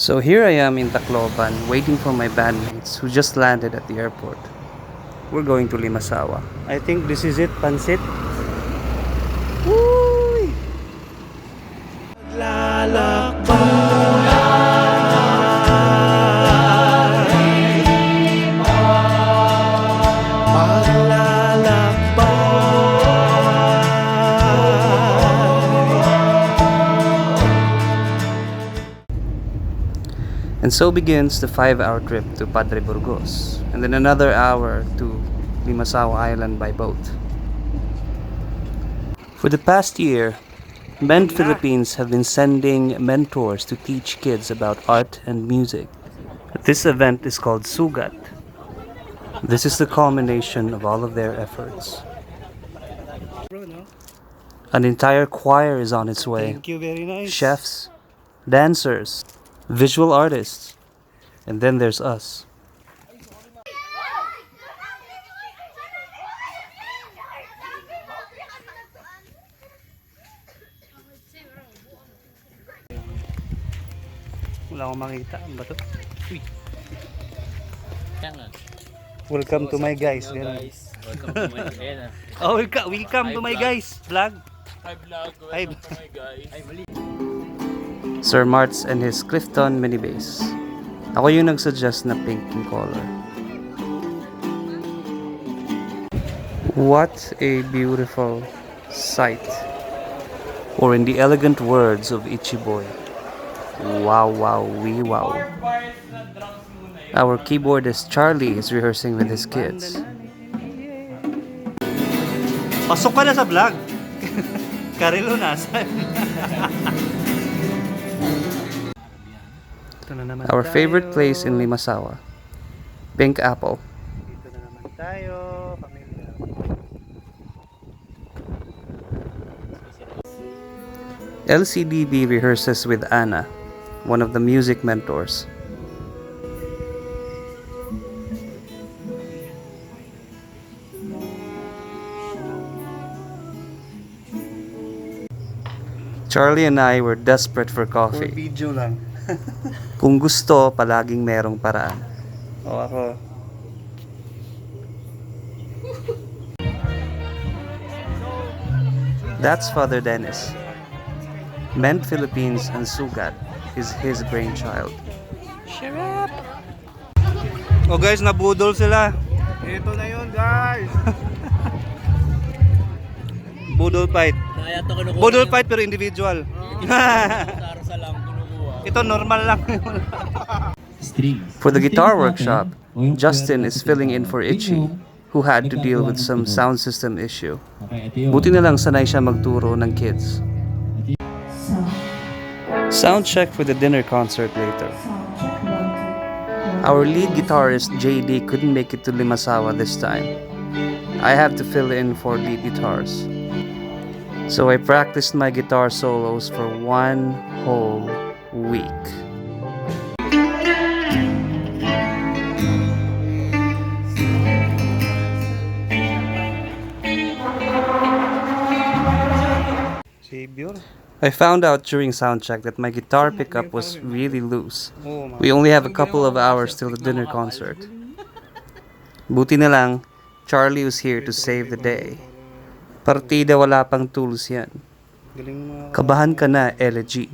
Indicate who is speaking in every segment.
Speaker 1: So here I am in Tacloban, waiting for my bandmates who just landed at the airport. We're going to Limasawa. I think this is it, Pansit. Woo! And so begins the 5-hour trip to Padre Burgos, and then another hour to Limasawa Island by boat. For the past year, Mend Philippines have been sending mentors to teach kids about art and music. This event is called Sugat. This is the culmination of all of their efforts. An entire choir is on its way.
Speaker 2: Thank you, very nice.
Speaker 1: Chefs, dancers, visual artists, and then there's us. Wala akong makita. Ano ba to? Uy. Welcome to my guys.
Speaker 3: Hello guys, welcome to my channel.
Speaker 1: Oh, welcome to my guys vlog.
Speaker 3: Hi vlog,
Speaker 1: Hi.
Speaker 3: welcome to my guys.
Speaker 1: Sir Martz and his Clifton mini bass. Ako yung nagsuggest na pink in color. What a beautiful sight. Or in the elegant words of Ichiboy, wow, wow, wee, wow. Our keyboardist Charlie is rehearsing with his kids. Pasok ka na sa vlog. Karelo nasan. Our favorite place in Limasawa, Pink Apple.
Speaker 2: Dito na naman tayo, pamilya.
Speaker 1: LCDB rehearses with Anna, one of the music mentors. Charlie and I were desperate for
Speaker 2: For
Speaker 1: coffee.
Speaker 2: video lang.
Speaker 1: Kung gusto, palaging merong paraan.
Speaker 2: O ako.
Speaker 1: That's Father Dennis. Mend Philippines and Sugat is his brainchild.
Speaker 2: Shut up! Oh guys, nabudol sila. Ito na yun guys. Budol fight. Budol fight pero individual.
Speaker 3: Sarsa lang kinukuha.
Speaker 2: Ito normal lang.
Speaker 1: For the guitar workshop, Justin is filling in for Itchy, who had to deal with some sound system issue. Buti na lang sanay siya magturo ng kids. Sound check for the dinner concert later. Our lead guitarist JD couldn't make it to Limasawa this time. I have to fill in for lead guitars. So I practiced my guitar solos for 1 whole week.
Speaker 2: Savior.
Speaker 1: I found out during soundcheck that my guitar pickup was really loose.
Speaker 2: Oh,
Speaker 1: We only have a couple of hours till the dinner concert. Buti na lang, Charlie was here to save the day. Partida wala pang tools yan.
Speaker 2: galing mo.
Speaker 1: Kabahan ka na, Elegy.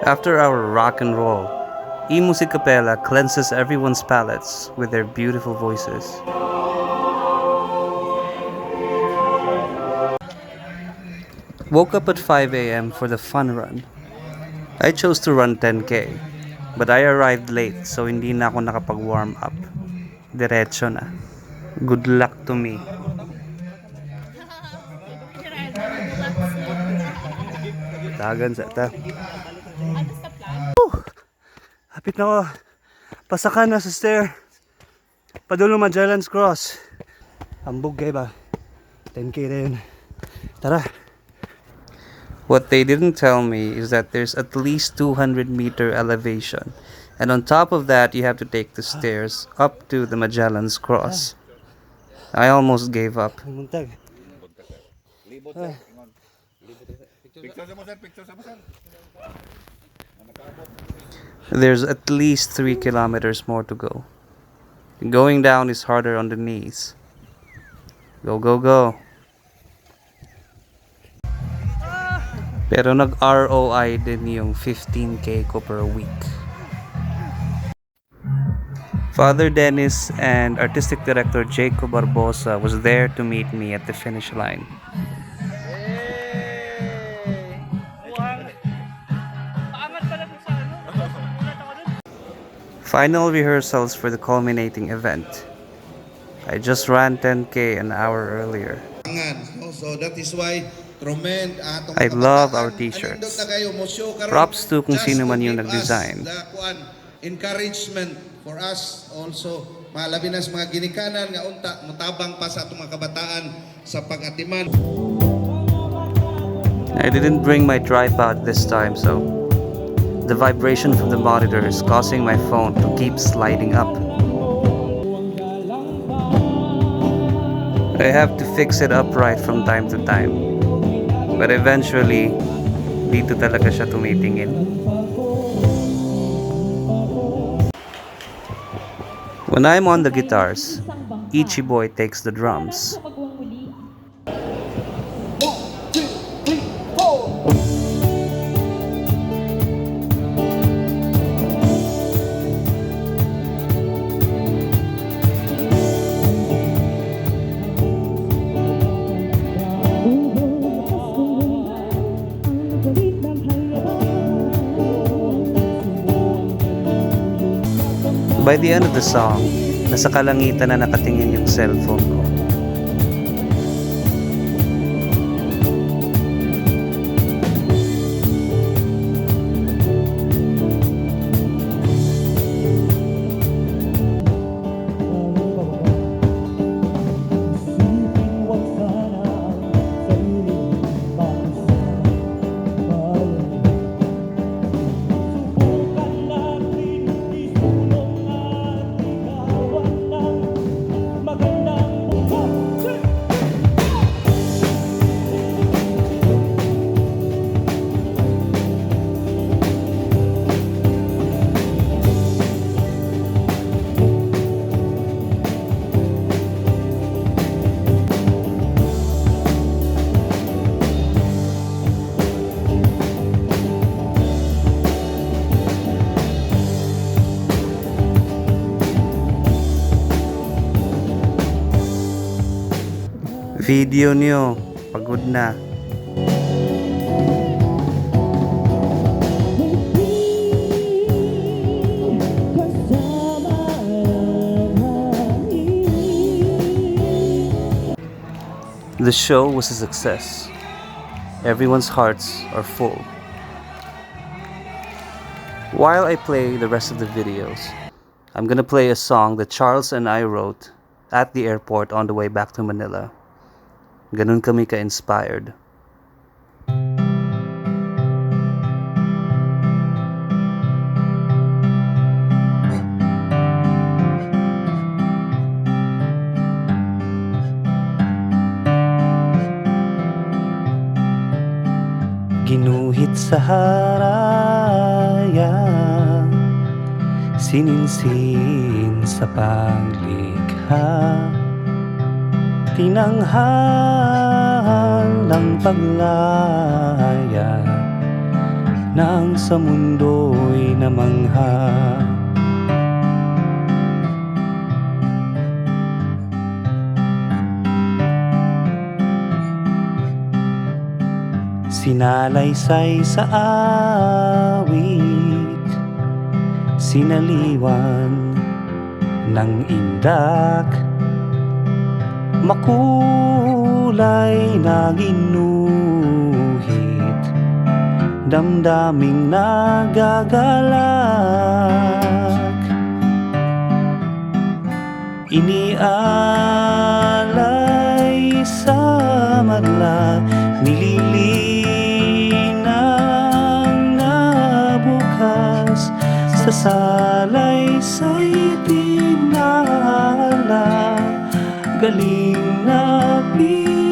Speaker 1: After our rock and roll, eMusicapella cleanses everyone's palates with their beautiful voices. Woke up at 5 a.m. for the fun run. I chose to run 10K, but I arrived late so hindi na ako nakapag-warm up. Diretso na. Good luck to me. Tagan sa ta. Hapit na ako. Pasakan na sa stair. Padulo Magellan's Cross. Ambog kayo ba? 10K na yun. Tara. What they didn't tell me is that there's at least 200-meter elevation. And on top of that, you have to take the stairs up to the Magellan's Cross. I almost gave up. There's at least 3 kilometers more to go. Going down is harder on the knees. Go, go, go. Pero nag-ROI din yung 15K ko per week. Father Dennis and Artistic Director Jacob Barbosa was there to meet me at the finish line. Final rehearsals for the culminating event. I just ran 10K an hour earlier.
Speaker 4: So that is why
Speaker 1: I love our t-shirts. Props to kung sino man yung nag-design.
Speaker 4: Encouragement for us also malabi na sa mga ginikanan nga unta mutabang pa sa atong mga kabataan sa pag-atiman.
Speaker 1: I didn't bring my tripod this time, so the vibration from the monitor is causing my phone to keep sliding up. I have to fix it upright from time to time. But eventually, dito talaga siya tumitingin. When I'm on the guitars, Ichi Boy takes the drums. By the end of the song, nasa kalangitan na nakatingin yung cellphone ko. Video nyo, pagod na. The show was a success. Everyone's hearts are full. While I play the rest of the videos, I'm gonna play a song that Charles and I wrote at the airport on the way back to Manila. Ganun kami ka-inspired. Ginuhit sa haraya, sininsin sa paglikha, tinanghal ang paglaya, nang sa mundo'y namangha. Sinalaysay sa awit, sinaliwan ng indak, makulay na ginuhit, damdaming nagagalak. Inialay sa madla, nililinang na bukas, sa salaysay tinala, galing na pinamalas.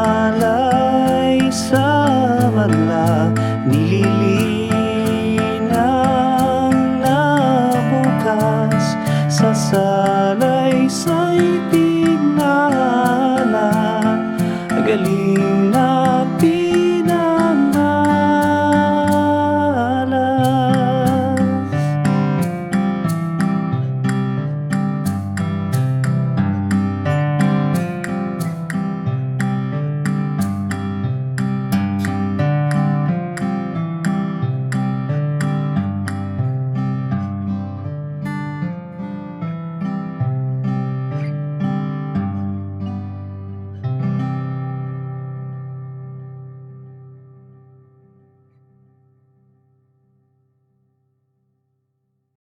Speaker 1: Inialay sa madla, nililinang na bukas, sa salaysay tinala, galing